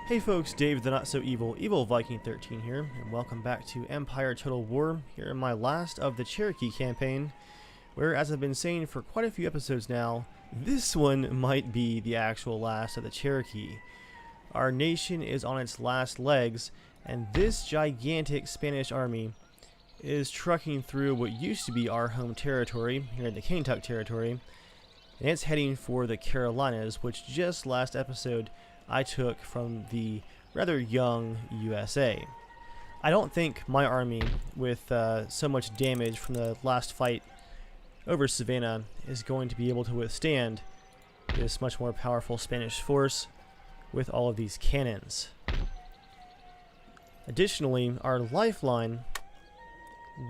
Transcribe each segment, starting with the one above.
Hey folks, Dave the Not So Evil Viking 13 here, and welcome back to Empire Total War, here in my last of the Cherokee campaign, where, as I've been saying for quite a few episodes now, this one might be the actual last of the Cherokee. Our nation is on its last legs, and this gigantic Spanish army is trucking through what used to be our home territory, here in the Kentucky territory, and it's heading for the Carolinas, which just last episode I took from the rather young USA. I don't think my army, with so much damage from the last fight over Savannah, is going to be able to withstand this much more powerful Spanish force with all of these cannons. Additionally, our lifeline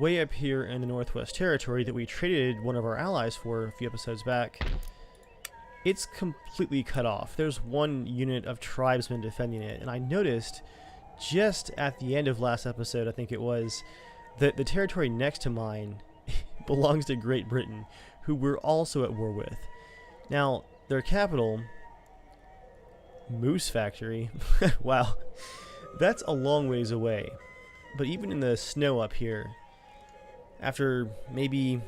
way up here in the Northwest Territory that we traded one of our allies for a few episodes back, it's completely cut off. There's one unit of tribesmen defending it, and I noticed just at the end of last episode, I think it was, that the territory next to mine belongs to Great Britain, who we're also at war with. Now, their capital, Moose Factory, wow, that's a long ways away. But even in the snow up here, after maybe,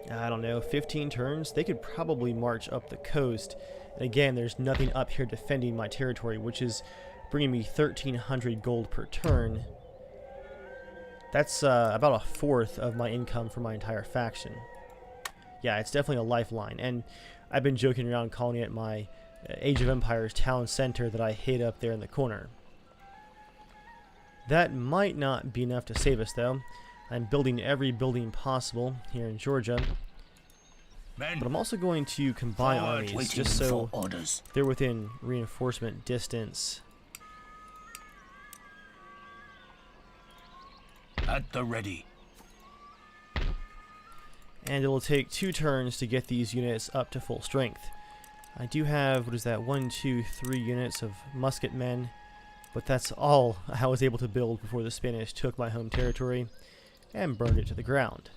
I don't know, 15 turns, they could probably march up the coast. And again, there's nothing up here defending my territory, which is bringing me 1,300 gold per turn. That's about a fourth of my income for my entire faction. Yeah, it's definitely a lifeline. And I've been joking around calling it my Age of Empires town center that I hid up there in the corner. That might not be enough to save us, though. I'm building every building possible here in Georgia, but I'm also going to combine armies just so they're within reinforcement distance. At the ready. And it will take 2 turns to get these units up to full strength. I do have, what is that, 1, 2, 3 units of musket men, but that's all I was able to build before the Spanish took my home territory and burned it to the ground.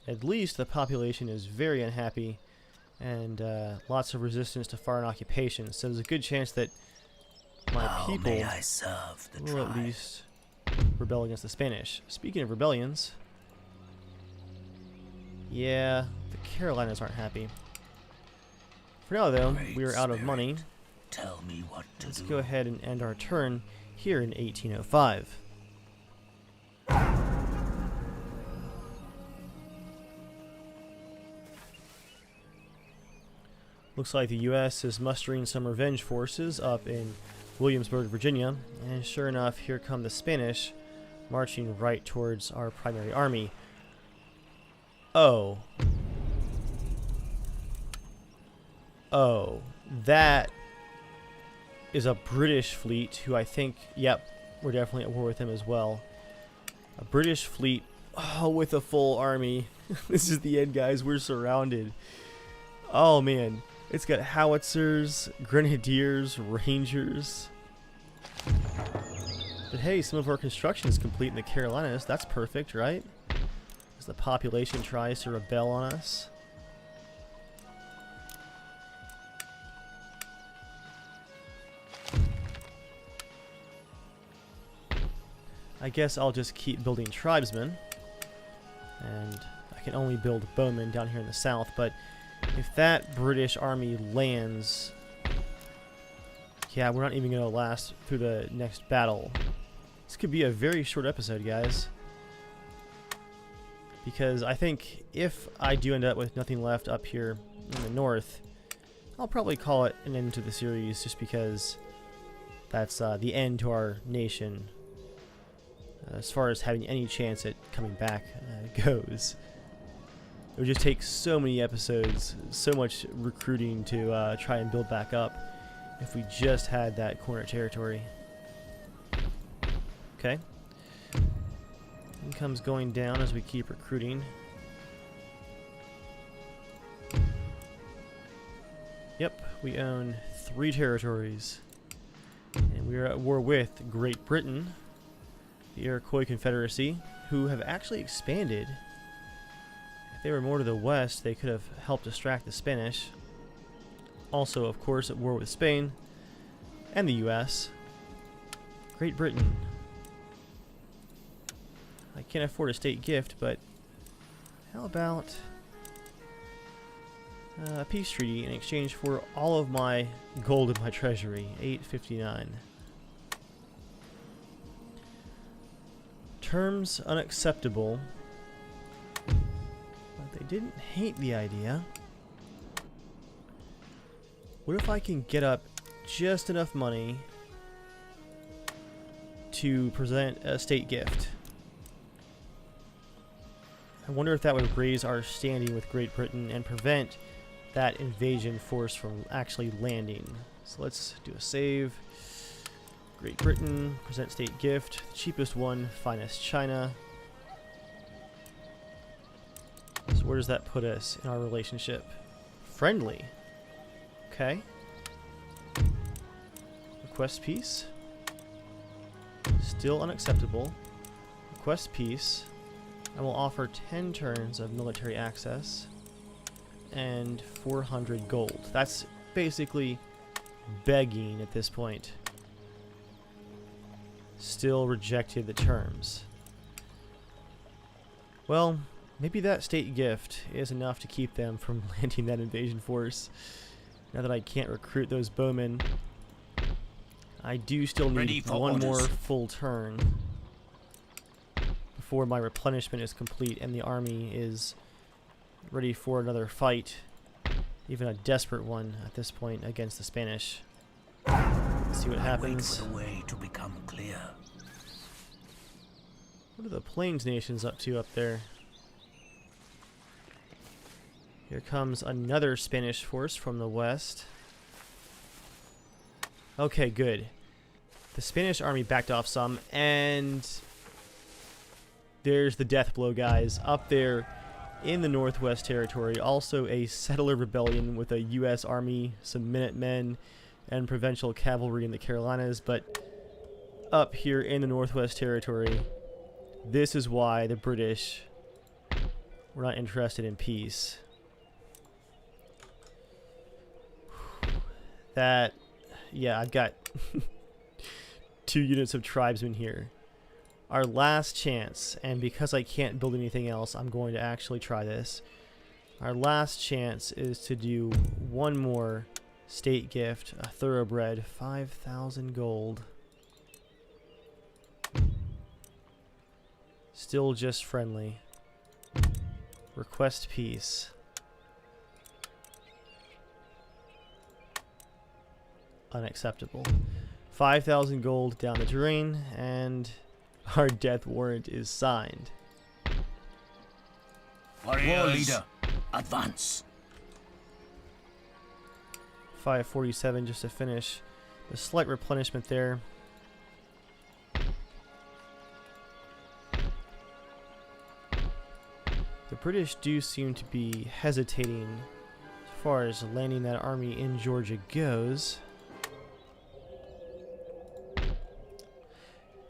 At least the population is very unhappy, and lots of resistance to foreign occupation, so there's a good chance that my people will at least rebel against the Spanish. Speaking of rebellions, yeah, the Carolinas aren't happy. For now, though, we are out of money. Tell me what to Let's do. go ahead and end our turn here in 1805. Looks like the U.S. is mustering some revenge forces up in Williamsburg, Virginia, and sure enough, here come the Spanish marching right towards our primary army. Oh, that is a British fleet who I think, yep, we're definitely at war with them as well. A British fleet, with a full army. This is the end, guys. We're surrounded. Oh, man. It's got howitzers, grenadiers, rangers. But hey, some of our construction is complete in the Carolinas. That's perfect, right? As the population tries to rebel on us. I guess I'll just keep building tribesmen. And I can only build bowmen down here in the south, but if that British army lands, yeah, we're not even going to last through the next battle. This could be a very short episode, guys. Because I think if I do end up with nothing left up here in the north, I'll probably call it an end to the series, just because that's the end to our nation as far as having any chance at coming back goes. It would just take so many episodes, so much recruiting to try and build back up if we just had that corner territory. Okay. Income's going down as we keep recruiting. Yep, we own 3 territories. And we are at war with Great Britain, the Iroquois Confederacy, who have actually expanded. If they were more to the west, they could have helped distract the Spanish. Also, of course, at war with Spain. And the US. Great Britain. I can't afford a state gift, but how about a peace treaty in exchange for all of my gold in my treasury? 859. Terms unacceptable. But they didn't hate the idea. What if I can get up just enough money to present a state gift? I wonder if that would raise our standing with Great Britain and prevent that invasion force from actually landing. So let's do a save. Great Britain, present state gift, the cheapest one, finest China. So where does that put us in our relationship? Friendly. Okay. Request peace. Still unacceptable. Request peace. I will offer 10 turns of military access and 400 gold. That's basically begging at this point. Still rejected the terms. Well, maybe that state gift is enough to keep them from landing that invasion force. Now that I can't recruit those bowmen, I do still need one more full turn before my replenishment is complete and the army is ready for another fight, even a desperate one at this point against the Spanish. Let's see what happens. Wait for the way to become clear. What are the Plains nations up to up there? Here comes another Spanish force from the west. Okay, good. The Spanish army backed off some, and there's the death blow, guys. Up there in the Northwest Territory, also a settler rebellion with a U.S. Army, some Minutemen, and provincial cavalry in the Carolinas. But up here in the Northwest Territory, this is why the British were not interested in peace. That, yeah, I've got 2 units of tribesmen here. Our last chance, and because I can't build anything else, I'm going to actually try this. Our last chance is to do one more state gift, a thoroughbred, 5,000 gold. Still just friendly. Request peace. Unacceptable. 5,000 gold down the drain, and our death warrant is signed. Warrior leader, advance. 547 just to finish. A slight replenishment there. The British do seem to be hesitating as far as landing that army in Georgia goes.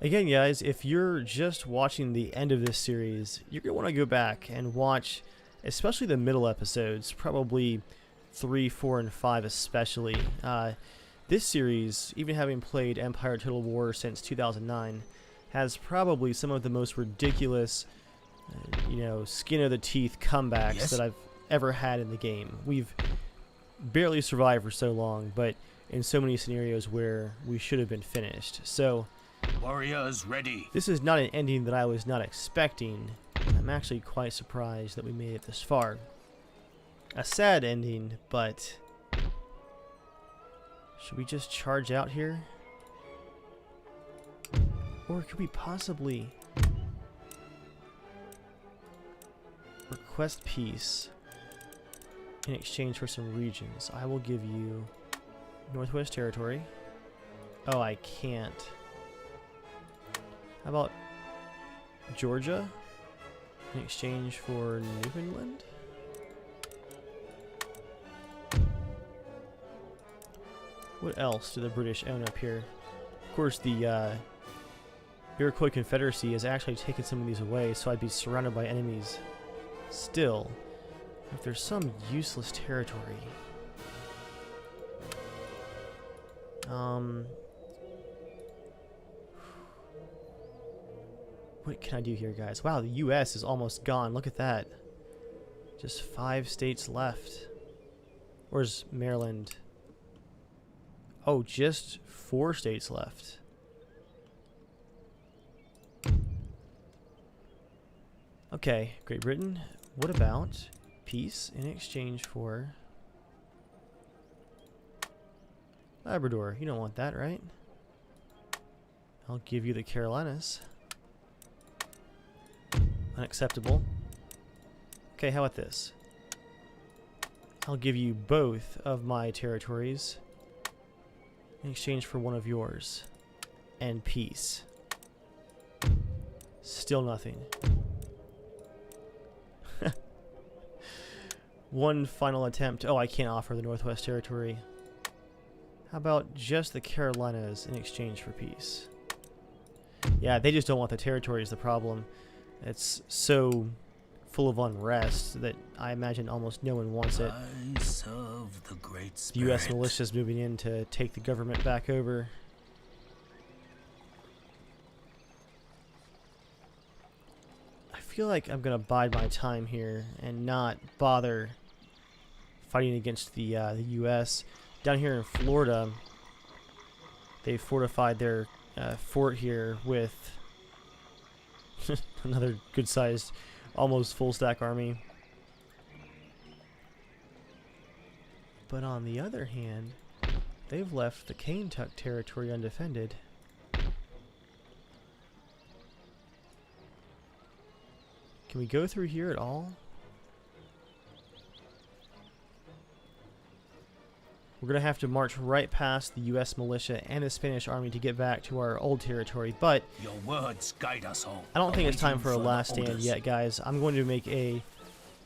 Again, guys, if you're just watching the end of this series, you're going to want to go back and watch, especially the middle episodes, probably 3, 4, and 5 especially. This series, even having played Empire Total War since 2009, has probably some of the most ridiculous, skin-of-the-teeth comebacks that I've ever had in the game. We've barely survived for so long, but in so many scenarios where we should have been finished. So, warriors ready. This is not an ending that I was not expecting. I'm actually quite surprised that we made it this far. A sad ending, but should we just charge out here? Or could we possibly request peace in exchange for some regions? I will give you Northwest Territory. Oh, I can't. How about Georgia in exchange for Newfoundland? What else do the British own up here? Of course, the Iroquois Confederacy has actually taken some of these away, so I'd be surrounded by enemies. Still, if there's some useless territory... What can I do here, guys? Wow, the U.S. is almost gone. Look at that. Just 5 states left. Where's Maryland? Oh, just 4 states left. Okay, Great Britain. What about peace in exchange for Labrador? You don't want that, right? I'll give you the Carolinas. Unacceptable. Okay, how about this? I'll give you both of my territories in exchange for one of yours. And peace. Still nothing. One final attempt. Oh, I can't offer the Northwest Territory. How about just the Carolinas in exchange for peace? Yeah, they just don't want the territory is the problem. It's so full of unrest that I imagine almost no one wants it. I serve the great The spirit. U.S. militia is moving in to take the government back over. I feel like I'm going to bide my time here and not bother fighting against the U.S. Down here in Florida, they fortified their fort here with another good-sized, almost full-stack army. But on the other hand, they've left the Kentucky territory undefended. Can we go through here at all? We're going to have to march right past the U.S. militia and the Spanish army to get back to our old territory, but Your words guide us all. I don't think it's time for a Awaiting last further stand orders. yet, guys. I'm going to make a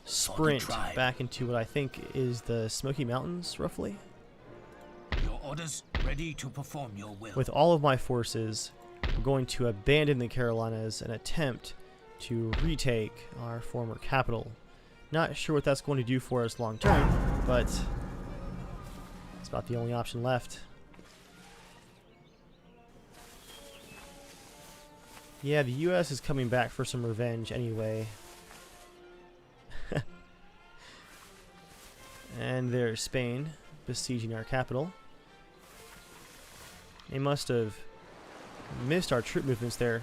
sprint tribe. back into what I think is the Smoky Mountains, roughly. Your orders ready to perform your will. With all of my forces, we're going to abandon the Carolinas and attempt to retake our former capital. Not sure what that's going to do for us long term, but it's about the only option left. Yeah, the U.S. is coming back for some revenge anyway. And there's Spain besieging our capital. They must have missed our troop movements there.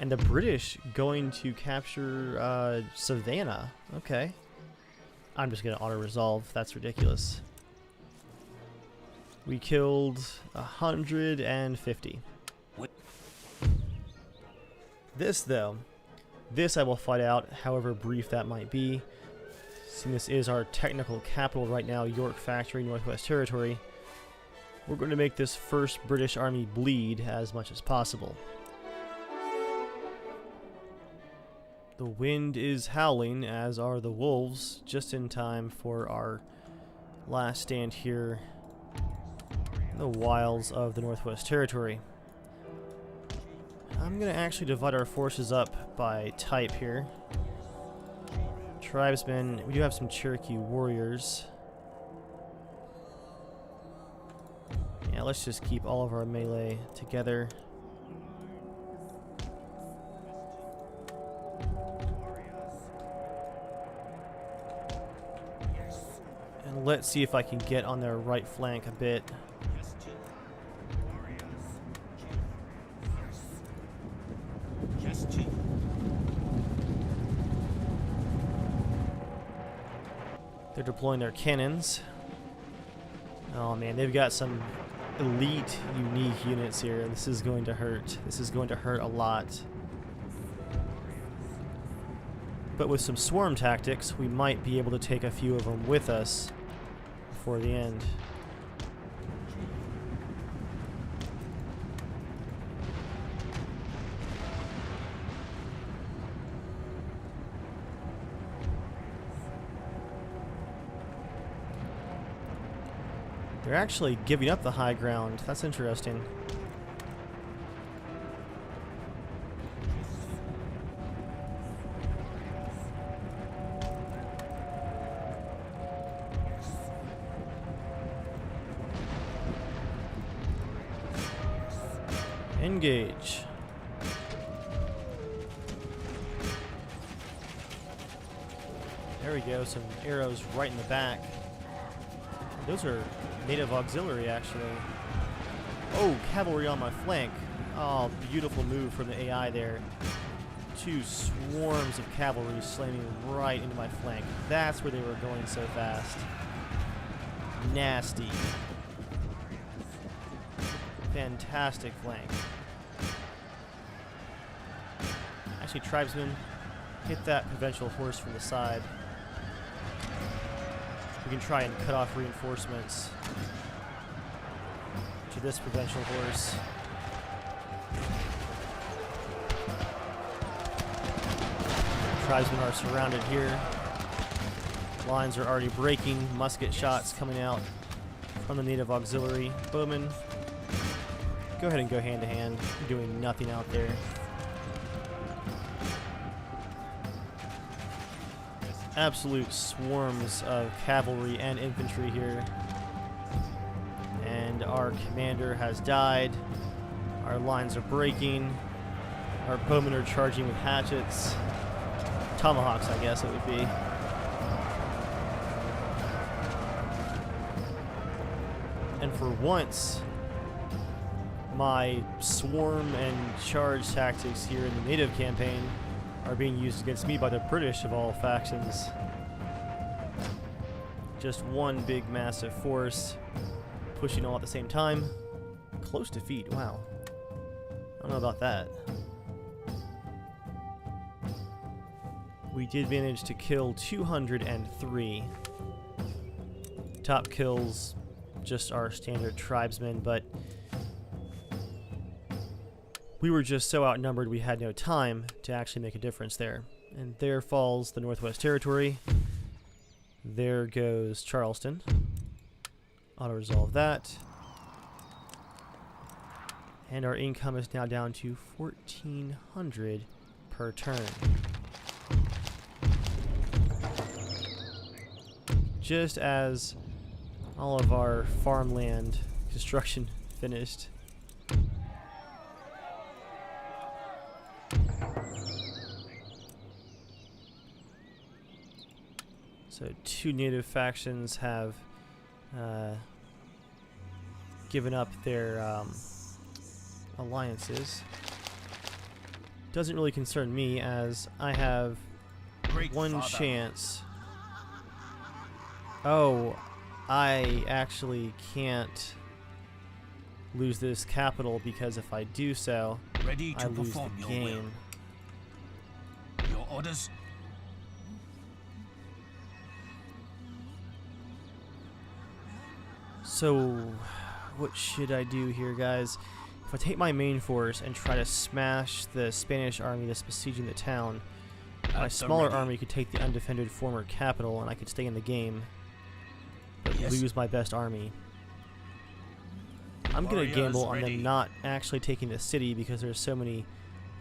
And the British going to capture Savannah. Okay. I'm just going to auto-resolve. That's ridiculous. We killed 150. This, though, this I will fight out, however brief that might be. Seeing this is our technical capital right now, York Factory, Northwest Territory, we're going to make this first British Army bleed as much as possible. The wind is howling, as are the wolves, just in time for our last stand here in the wilds of the Northwest Territory. I'm going to actually divide our forces up by type here. Tribesmen, we do have some Cherokee warriors. Yeah, let's just keep all of our melee together. And let's see if I can get on their right flank a bit. They're deploying their cannons. Oh man, they've got some elite, unique units here. This is going to hurt. This is going to hurt a lot. But with some swarm tactics, we might be able to take a few of them with us before the end. They're actually giving up the high ground. That's interesting. Engage. There we go, some arrows right in the back. Those are native auxiliary, actually. Oh, cavalry on my flank. Oh, beautiful move from the AI there. 2 swarms of cavalry slamming right into my flank. That's where they were going so fast. Nasty. Fantastic flank. Actually, tribesmen, hit that provincial horse from the side. We can try and cut off reinforcements to this provincial horse. Tribesmen are surrounded here. Lines are already breaking. Musket shots coming out from the native auxiliary. Bowmen, go ahead and go hand to hand. You're doing nothing out there. Absolute swarms of cavalry and infantry here. And our commander has died. Our lines are breaking. Our bowmen are charging with hatchets. Tomahawks, I guess it would be. And for once, my swarm and charge tactics here in the native campaign are being used against me by the British of all factions. Just one big massive force pushing all at the same time. Close defeat, wow. I don't know about that. We did manage to kill 203. Top kills, just our standard tribesmen, but we were just so outnumbered we had no time to actually make a difference there. And there falls the Northwest Territory. There goes Charleston. Auto-resolve that. And our income is now down to 1,400 per turn. Just as all of our farmland construction finished. So 2 native factions have given up their alliances. Doesn't really concern me, as I have one chance. Oh, I actually can't lose this capital, because if I do so, Ready to I lose the perform your game. will. Your orders? So, what should I do here, guys? If I take my main force and try to smash the Spanish army that's besieging the town, my smaller army could take the undefended former capital and I could stay in the game, but lose my best army. I'm going to gamble on them not actually taking the city, because there's so many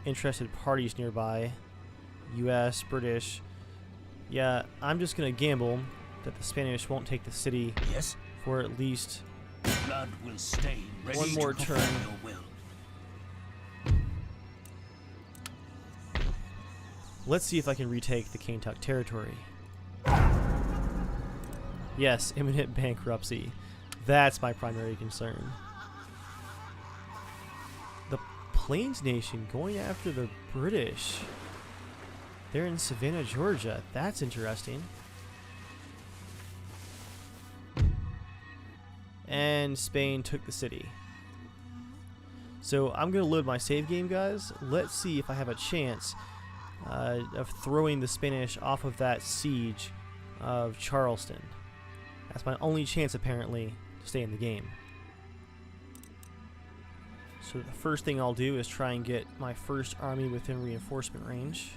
interested parties nearby. US, British. Yeah, I'm just going to gamble that the Spanish won't take the city for at least Blood will stain. Ready one more to turn. perform your will. Let's see if I can retake the Kentucky territory. Yes, imminent bankruptcy. That's my primary concern. The Plains Nation going after the British. They're in Savannah, Georgia. That's interesting. And Spain took the city. So I'm going to load my save game, guys. Let's see if I have a chance of throwing the Spanish off of that siege of Charleston. That's my only chance, apparently, to stay in the game. So the first thing I'll do is try and get my first army within reinforcement range.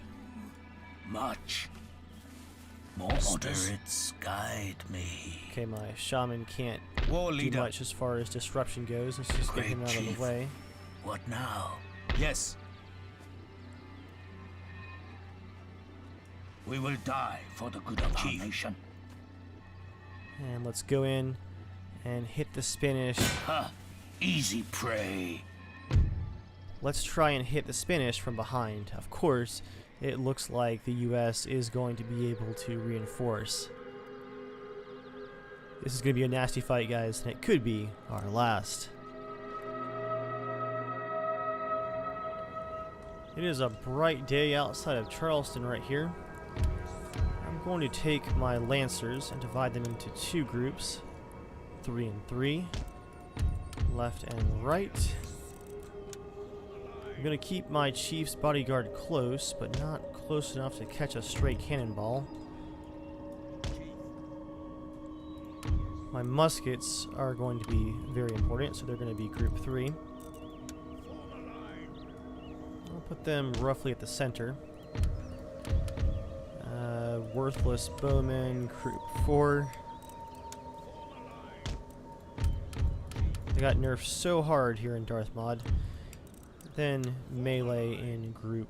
March. More spirits guide me. Okay, my shaman can't do much as far as disruption goes. Let's just get him out of the way. What now? Yes. We will die for the good of our nation. And let's go in and hit the Spanish. Easy prey. Let's try and hit the Spanish from behind. Of course, it looks like the US is going to be able to reinforce. This is going to be a nasty fight, guys, and it could be our last. It is a bright day outside of Charleston right here. I'm going to take my Lancers and divide them into two groups, 3 and 3, left and right. I'm going to keep my Chief's bodyguard close, but not close enough to catch a stray cannonball. My muskets are going to be very important, so they're going to be group 3. I'll put them roughly at the center. Worthless bowmen, group 4. They got nerfed so hard here in Darth Mod. Then melee in group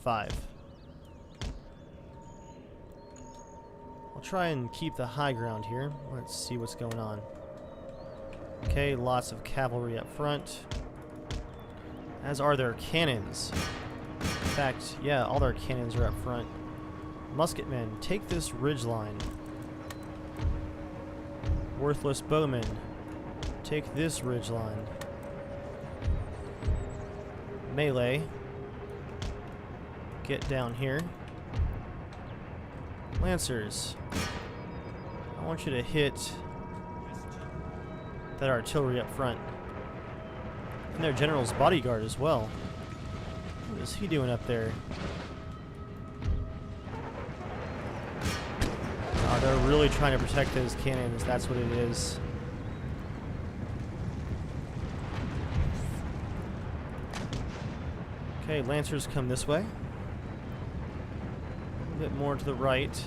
5. I'll try and keep the high ground here. Let's see what's going on. Okay, lots of cavalry up front. As are their cannons. In fact, yeah, all their cannons are up front. Musketmen, take this ridgeline. Worthless bowmen, take this ridgeline. Melee, get down here. Lancers, I want you to hit that artillery up front. And their general's bodyguard as well. What is he doing up there? Oh, they're really trying to protect those cannons, that's what it is. Okay, Lancers come this way. A bit more to the right.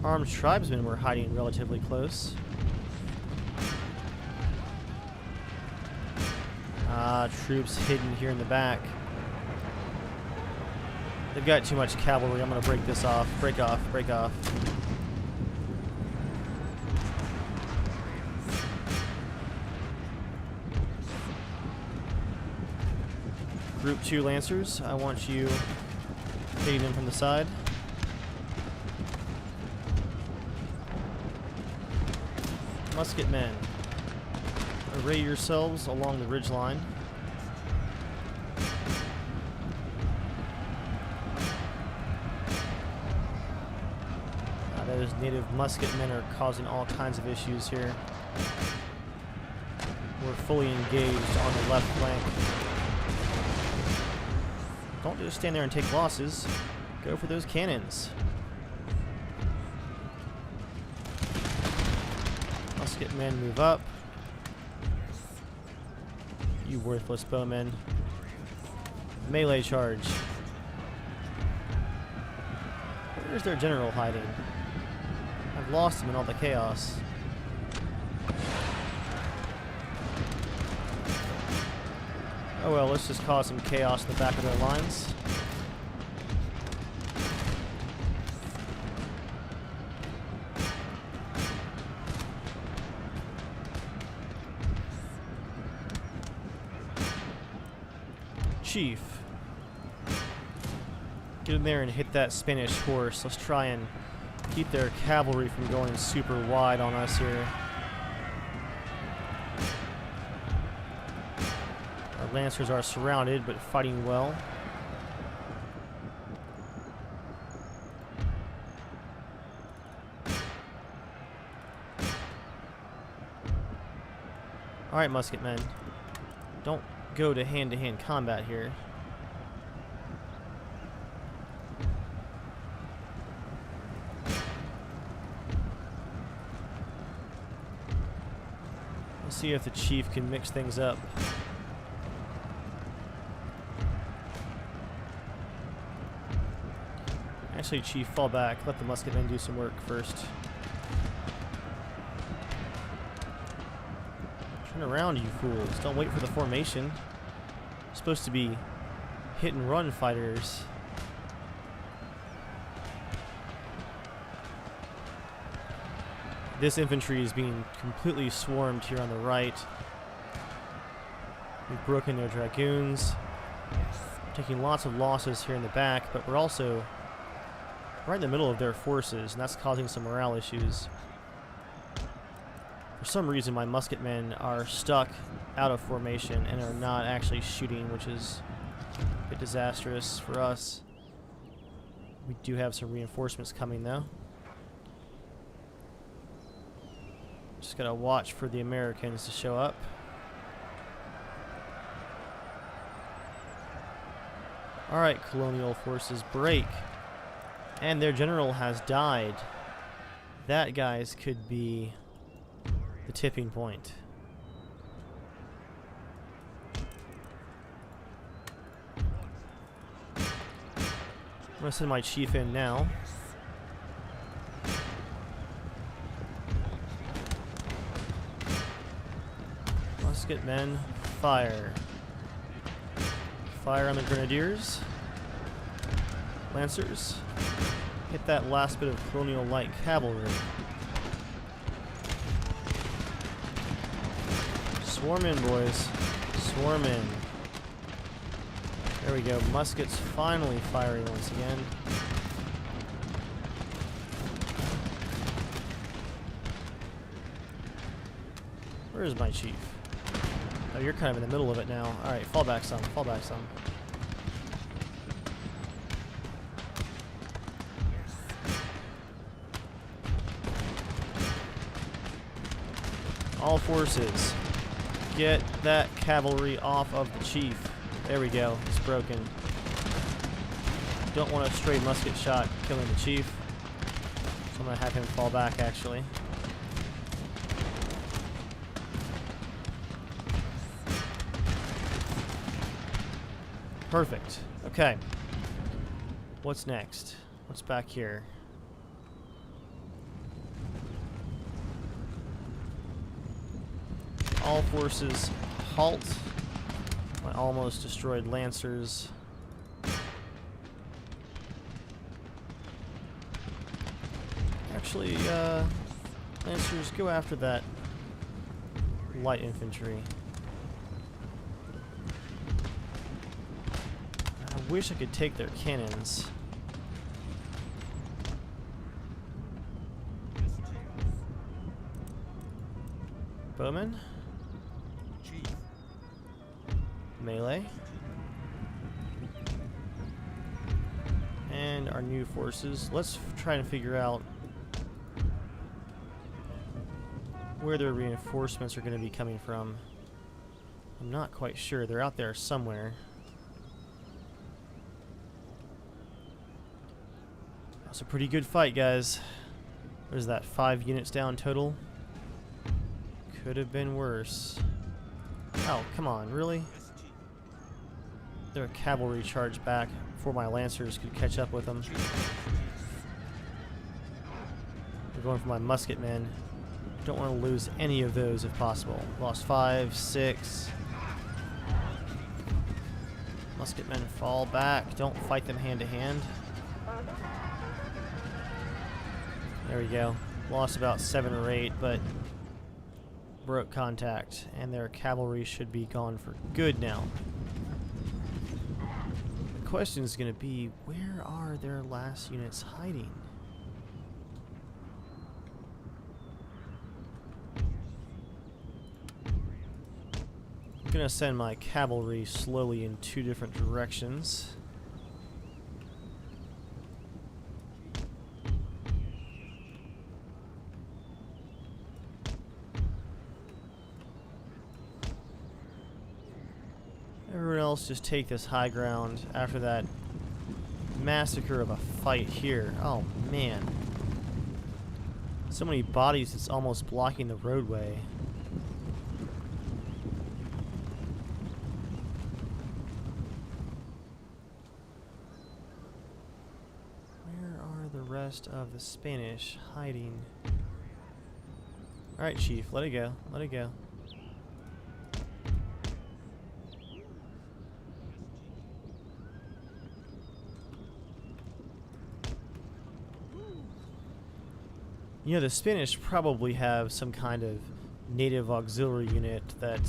Armed tribesmen were hiding relatively close. Troops hidden here in the back. They've got too much cavalry. I'm going to break this off. Break off. Break off. Group 2 Lancers, I want you hitting them from the side. Musketmen, array yourselves along the ridge line. Those native musketmen are causing all kinds of issues here. We're fully engaged on the left flank. Don't just stand there and take losses. Go for those cannons. Musketmen move up. You worthless bowmen. Melee charge. Where's their general hiding? I've lost him in all the chaos. Oh well, let's just cause some chaos in the back of their lines. Chief, get in there and hit that Spanish horse. Let's try and keep their cavalry from going super wide on us here. Our Lancers are surrounded, but fighting well. Alright, musketmen. Don't go to hand-to-hand combat here. Let's see if the chief can mix things up. Actually, chief, fall back. Let the musketmen do some work first. Turn around, you fools. Don't wait for the formation. You're supposed to be hit and run fighters. This infantry is being completely swarmed here on the right. We've broken their dragoons. Taking lots of losses here in the back, but we're also right in the middle of their forces, and that's causing some morale issues. For some reason, my musketmen are stuck out of formation and are not actually shooting, which is a bit disastrous for us. We do have some reinforcements coming, though. Just gotta watch for the Americans to show up. Alright, colonial forces break. And their general has died. That, guys, could be the tipping point. I'm going to send my chief in now. Musketmen, fire. Fire on the grenadiers. Lancers. Hit that last bit of colonial light cavalry. Swarm in, boys. Swarm in. There we go. Muskets finally firing once again. Where is my chief? Oh, you're kind of in the middle of it now. Alright, fall back some. Fall back some. All forces, get that cavalry off of the chief. There we go. It's broken. Don't want a stray musket shot killing the chief. So I'm going to have him fall back, actually. Perfect. Okay. What's next? What's back here? All forces halt. My almost destroyed lancers. Actually, lancers, go after that light infantry. I wish I could take their cannons. Bowmen. Melee. And our new forces. Let's try and figure out where their reinforcements are going to be coming from. I'm not quite sure. They're out there somewhere. That's a pretty good fight, guys. What is that? 5 units down total? Could have been worse. Oh, come on, really? Their cavalry charged back before my lancers could catch up with them. We're going for my musketmen. Don't want to lose any of those if possible. Lost 5, 6. Musketmen fall back. Don't fight them hand to hand. There we go. Lost about 7 or 8, but broke contact, and their cavalry should be gone for good now. The question is going to be, where are their last units hiding? I'm going to send my cavalry slowly in 2 different directions. Everyone else just take this high ground after that massacre of a fight here. Oh man. So many bodies, it's almost blocking the roadway. Where are the rest of the Spanish hiding? Alright, Chief, let it go. Let it go. You know, the Spanish probably have some kind of native auxiliary unit that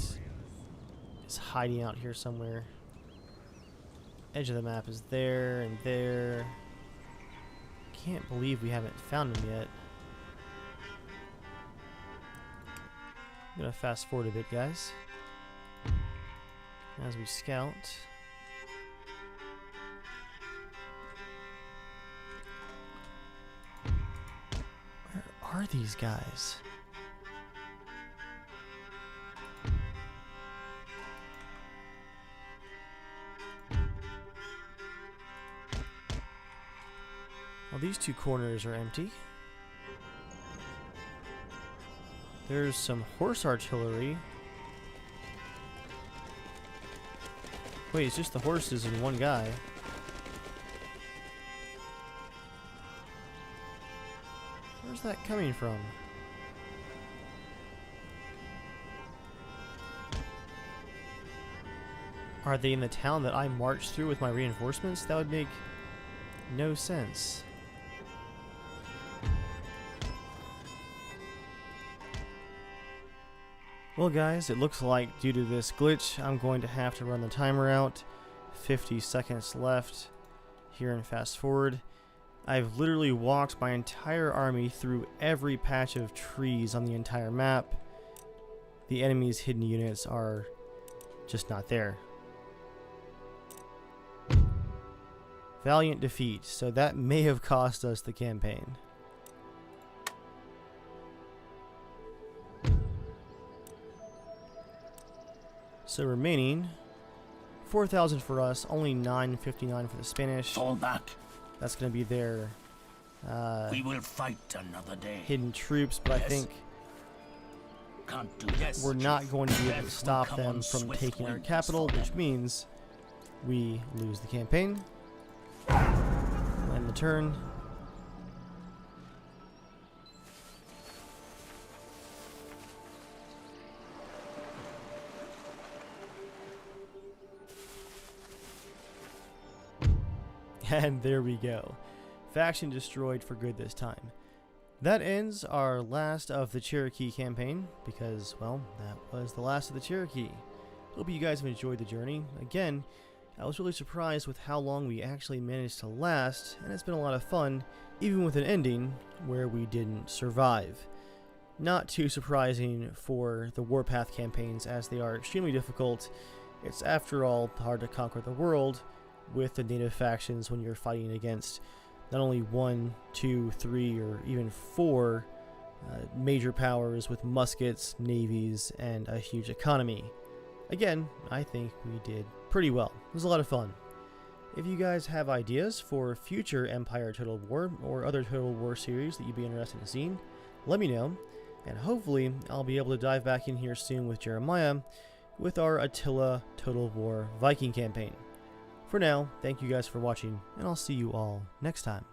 is hiding out here somewhere. Edge of the map is there and there. Can't believe we haven't found them yet. I'm gonna fast forward a bit, guys, as we scout. Where are these guys? Well, these two corners are empty. There's some horse artillery. Wait, it's just the horses and one guy. Where's that coming from? Are they in the town that I marched through with my reinforcements? That would make no sense. Well guys, it looks like due to this glitch, I'm going to have to run the timer out. 50 seconds left here in fast forward. I've literally walked my entire army through every patch of trees on the entire map. The enemy's hidden units are just not there. Valiant defeat, so that may have cost us the campaign. So remaining 4,000 for us, only 959 for the Spanish. Fall back. That's going to be their We will fight another day. hidden troops, but I think Can't do this. we're not going to be able to Death will stop come them on from swift taking our wings capital, for which them. means we lose the campaign. End the turn. And there we go. Faction destroyed for good this time. That ends our last of the Cherokee campaign, because, well, that was the last of the Cherokee. Hope you guys have enjoyed the journey. Again, I was really surprised with how long we actually managed to last, and it's been a lot of fun, even with an ending where we didn't survive. Not too surprising for the Warpath campaigns, as they are extremely difficult. It's, after all, hard to conquer the world with the native factions when you're fighting against not only 1, 2, 3, or even 4 major powers with muskets, navies, and a huge economy. Again, I think we did pretty well. It was a lot of fun. If you guys have ideas for future Empire Total War or other Total War series that you'd be interested in seeing, let me know, and hopefully I'll be able to dive back in here soon with Jeremiah with our Attila Total War Viking campaign. For now, thank you guys for watching, and I'll see you all next time.